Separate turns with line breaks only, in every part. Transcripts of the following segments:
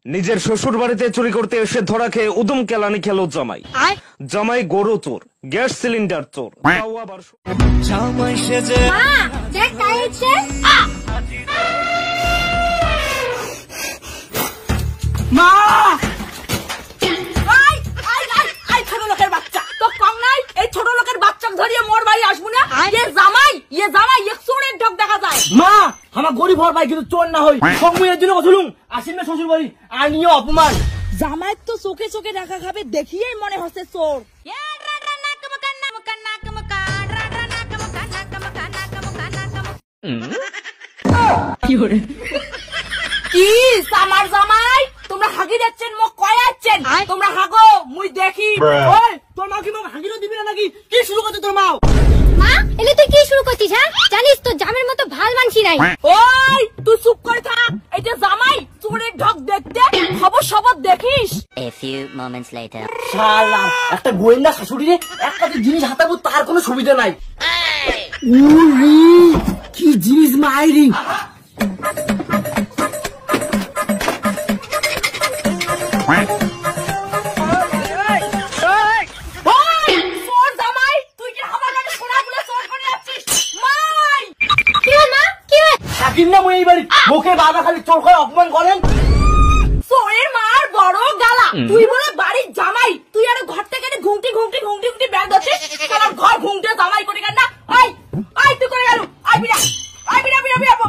নিজের শ্বশুর বাড়িতে চুরি করতে এসে ধরা খেয়ে উদম কেলানি খেলো জামাই। জামাই গরু চোর, গ্যাস সিলিন্ডার চোর,
জামাই সেজে
মা ছোট লোকের বাচ্চা তো কম নাই। এই ছোট লোকের বাচ্চা ধরিয়ে মোর বাড়ি আসবো না। জামাই চোরের ঢোক দেখা যায়। মা আমার গরিব হওয়ার ভাই কিন্তু চোর না হই সময়ের জন্য বলুন আসেন না শ্বশুর বাড়ি আর নিয়ে অপমান। জামাই তো চোখে চোখে দেখা খাবে দেখিয়েই মনে হচ্ছে চোর। কি আমার জামাই তোমরা হাগি যাচ্ছেন মুখ কয় যাচ্ছেন তোমরা হাগো মুই দেখি। ওই তোর মা কি মুখ হাগিরও দিবি না নাকি? কি শুরু করতে তোর মা?
মা এলে তুই কি শুরু করছিস? হ্যাঁ জানিস তো জামের মতো ভাল মানছি নাই।
ওই তুই চুপ করে থাক। এই যে জামাই চোরের ঢক দেখতে খবর সবর দেখিস।
A few moments later.
শালা একটা গোয়েন্দা শাশুড়ি রে একটা জিনিস হাতাবো তার কোনো সুবিধা নাই। উরি কি জিনিস মাইরি। মুখে বাবা খালি চোর করে অপমান করেন। চোরের মার বড় গালা। তুই বলে বাড়ির জামাই তুই আর ঘর থেকে ঘুমটি ঘুমটি ঘুমটি ঘুমটি ব্যাগ ধরছিস। তোমার ঘর ঘুমটে জামাই করে কেন না? তুই করে গেল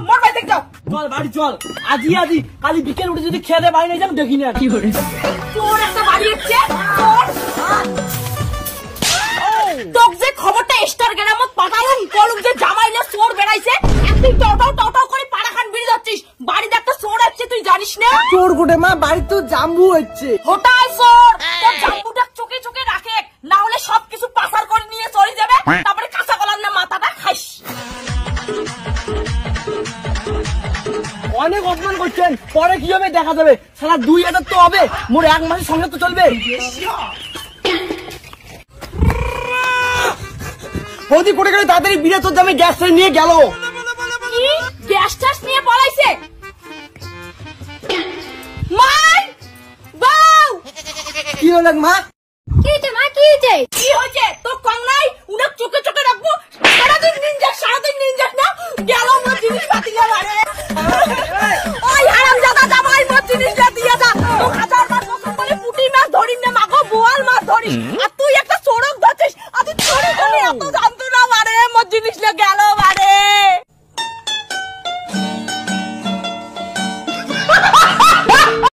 মোর বাড়ি দেখ যাও। চল বাড়ি চল আজি কালি বিকেল উঠে যদি খেয়ে বাড়ি নিয়ে যাবো দেখি না কি করে তোর একটা বাড়ি হচ্ছে। তোক যে খবরটা স্টার গ্রামত পাঠালাম করুক যে জামাই না চোর বেড়াইছে তুই টটাও করে পাড়াখান বেরিয়ে যাচ্ছিস। বাড়িতে একটা চোর আছে তুই জানিস না? চোর গোটে মা বাড়ি তো জাম্বু হচ্ছে। ওটাই চোর। তোর জাম্বুটা চোখে চোখে রাখে না হলে সবকিছু পাচার করে নিয়ে চলে যাবে। তারপরে কাঁচা কলার না মাথাটা খাইস। অনেক অপমান করছেন পরে কি হবে দেখা যাবে। সারা 2000 তো হবে মোর 1 মাসের সঙ্গে তো চলবে। বৌদি কোটে গেলে তাড়াতাড়ি বিরে তোর দামে গ্যাস নিয়ে গেল। কি গ্যাস টাস নিয়ে পলাইছে? মাই বাউ কি হলো মা?
কি হইছে মা কি হইছে?
তো কম নাই উনার চোখে চোখে রাখবো। সারাদিন নিনজাস না গেল মোর জিনিস পাতি গেল। আরে ওই হারামজাদা জামাই মোর জিনিস দিয়ে যা। তো 1000 বার কসম করে পুঁটি মাছ ধরিস না মাগো বোয়াল মাছ ধরিস।